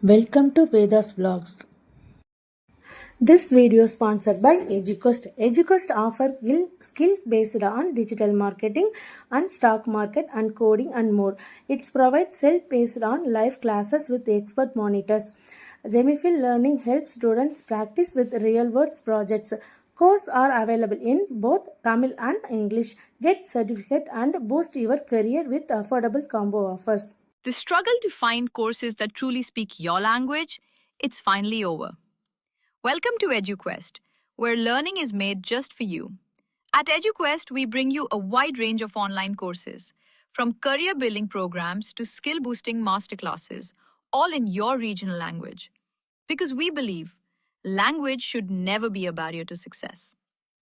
Welcome to Vedas Vlogs. This video is sponsored by EduQuest. EduQuest offers skill based on digital marketing and stock market and coding and more. It provides self-paced on live classes with expert monitors. Jemifill Learning helps students practice with real-world projects. Courses are available in both Tamil and English. Get certificate and boost your career with affordable combo offers. The struggle to find courses that truly speak your language, it's finally over. Welcome to EduQuest, where learning is made just for you. At EduQuest, we bring you a wide range of online courses, from career building programs to skill boosting masterclasses, all in your regional language. Because we believe language should never be a barrier to success.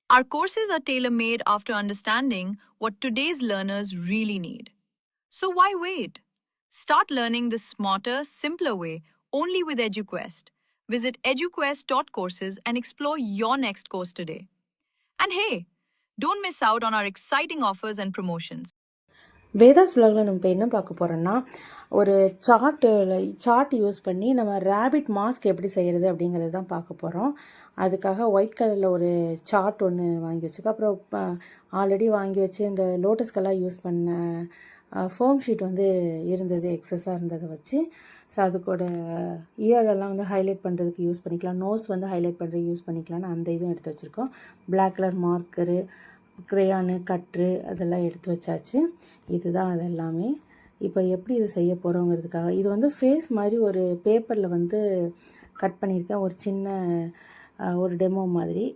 Our courses are tailor made after understanding what today's learners really need. So why wait? Start learning the smarter, simpler way only with EduQuest. Visit eduquest.courses and explore your next course today. And hey, don't miss out on our exciting offers and promotions. Vedas விலாகில் நம்ம இப்போ என்ன பார்க்க போகிறோன்னா ஒரு chart use பண்ணி நம்ம rapid mask எப்படி செய்கிறது அப்படிங்கிறது தான் பார்க்க போகிறோம். அதுக்காக ஒயிட் கலரில் ஒரு சார்ட் ஒன்று வாங்கி வச்சுருக்கோம். அப்புறம் ஆல்ரெடி வாங்கி வச்சு இந்த லோட்டஸ்கெல்லாம் யூஸ் பண்ண ஃபோம் ஷீட் வந்து இருந்தது, எக்ஸஸாக இருந்ததை வச்சு. ஸோ அதுக்கூட இயரெல்லாம் வந்து ஹைலைட் பண்ணுறதுக்கு யூஸ் பண்ணிக்கலாம், நோஸ் வந்து ஹைலைட் பண்ணுறதுக்கு யூஸ் பண்ணிக்கலாம்னு அந்த இதுவும் எடுத்து வச்சுருக்கோம். பிளாக் கலர் மார்க்கரு, க்ரேயானு, கட்ரு அதெல்லாம் எடுத்து வச்சாச்சு. இதுதான் அது எல்லாமே. இப்போ எப்படி இது செய்ய போகிறோங்கிறதுக்காக இது வந்து ஃபேஸ் மாதிரி ஒரு பேப்பரில் வந்து கட் பண்ணியிருக்கேன், ஒரு சின்ன ஒரு டெமோ மாதிரி.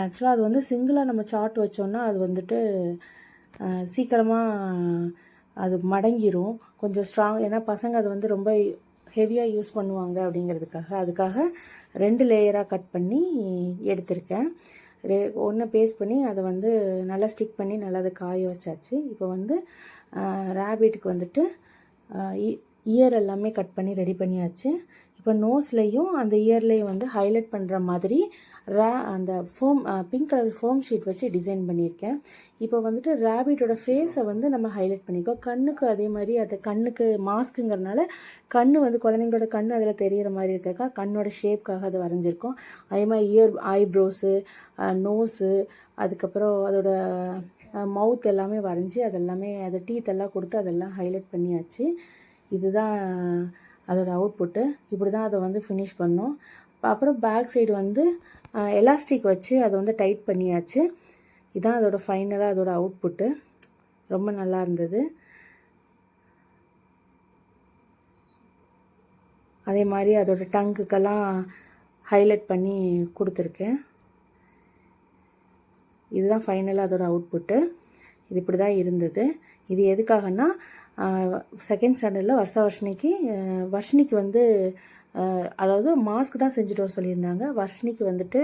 ஆக்சுவலாக அது வந்து சிங்கிளாக நம்ம சார்ட் வச்சோன்னா அது வந்துட்டு சீக்கிரமாக அது மடங்கிரும், கொஞ்சம் ஸ்ட்ராங். ஏன்னா பசங்க அது வந்து ரொம்ப ஹெவியாக யூஸ் பண்ணுவாங்க அப்படிங்கிறதுக்காக அதுக்காக 2 லேயராக கட் பண்ணி எடுத்திருக்கேன். ஒன்று பேஸ்ட் பண்ணி அதை வந்து நல்லா ஸ்டிக் பண்ணி நல்லா அதை காய வச்சாச்சு. இப்போ வந்து ரேபிட்டுக்கு வந்துட்டு இயர் எல்லாமே கட் பண்ணி ரெடி பண்ணியாச்சு. இப்போ நோஸ்லேயும் அந்த இயர்லேயும் வந்து ஹைலைட் பண்ணுற மாதிரி அந்த பிங்க் கலர் ஃபோம் ஷீட் வச்சு டிசைன் பண்ணியிருக்கேன். இப்போ வந்துட்டு ரேபிட்டோட ஃபேஸை வந்து நம்ம ஹைலைட் பண்ணியிருக்கோம். கண்ணுக்கு அதே மாதிரி அது கண்ணுக்கு மாஸ்க்குங்கிறதுனால கண் வந்து குழந்தைங்களோட கண் அதில் தெரிகிற மாதிரி இருக்கா, கண்ணோட ஷேப்காக அதை வரைஞ்சிருக்கோம். அதே மாதிரி ஐப்ரோஸு, நோஸு, அதுக்கப்புறம் அதோட மவுத் எல்லாமே வரைஞ்சி அதெல்லாமே அது டீத் எல்லாம் கொடுத்து அதெல்லாம் ஹைலைட் பண்ணியாச்சு. இதுதான் அதோட அவுட்புட்டு. இப்படி தான் அதை வந்து ஃபினிஷ் பண்ணோம். அப்புறம் பேக் சைடு வந்து எலாஸ்டிக் வச்சு அதை வந்து டைட் பண்ணியாச்சு. இதுதான் அதோட ஃபைனலாக அதோட அவுட்புட்டு. ரொம்ப நல்லா இருந்தது. அதே மாதிரி அதோட டங்குக்கெல்லாம் ஹைலைட் பண்ணி கொடுத்துருக்கேன். இதுதான் ஃபைனலாக அதோட அவுட்புட்டு. இது இப்படி தான் இருந்தது. இது எதுக்காகனா செகண்ட் ஸ்டாண்டர்டில் வர்ஷினிக்கு வந்து அதாவது மாஸ்க் தான் செஞ்சுட்டு வர சொல்லியிருந்தாங்க. வர்ஷினிக்கு வந்துட்டு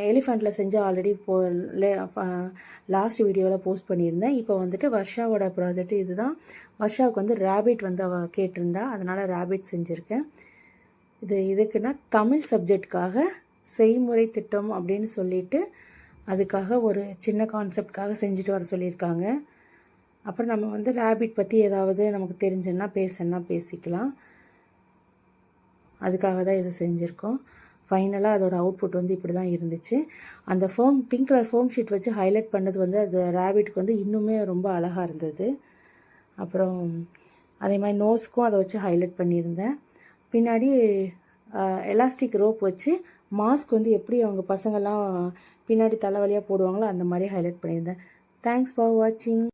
எலிஃபண்ட்டில் செஞ்சு ஆல்ரெடி லாஸ்ட் வீடியோவில் போஸ்ட் பண்ணியிருந்தேன். இப்போ வந்துட்டு வர்ஷாவோட ப்ராஜெக்ட் இது தான். வர்ஷாவுக்கு வந்து ரேபிட் வந்து அவள் கேட்டிருந்தா, அதனால் ரேபிட் செஞ்சுருக்கேன். இதுக்குன்னா தமிழ் சப்ஜெக்டுக்காக செய்முறை திட்டம் அப்படின்னு சொல்லிட்டு அதுக்காக ஒரு சின்ன கான்செப்டுக்காக செஞ்சுட்டு வர சொல்லியிருக்காங்க. அப்புறம் நம்ம வந்து ரேபிட் பற்றி ஏதாவது நமக்கு தெரிஞ்சுன்னா பேசிக்கலாம். அதுக்காக தான் இது செஞ்சுருக்கோம். ஃபைனலாக அதோட அவுட்புட் வந்து இப்படி தான் இருந்துச்சு. அந்த பிங்க் கலர் ஃபோம் ஷீட் வச்சு ஹைலைட் பண்ணது வந்து அது ரேபிட்க்கு வந்து இன்னுமே ரொம்ப அழகாக இருந்தது. அப்புறம் அதே மாதிரி நோஸ்க்கும் அதை வச்சு ஹைலைட் பண்ணியிருந்தேன். பின்னாடி எலாஸ்டிக் ரோப் வச்சு மாஸ்க் வந்து எப்படி அவங்க பசங்கள்லாம் பின்னாடி தலைவலியாக போடுவாங்களோ அந்த மாதிரி ஹைலைட் பண்ணியிருந்தேன். தேங்க்ஸ் ஃபார் வாட்சிங்.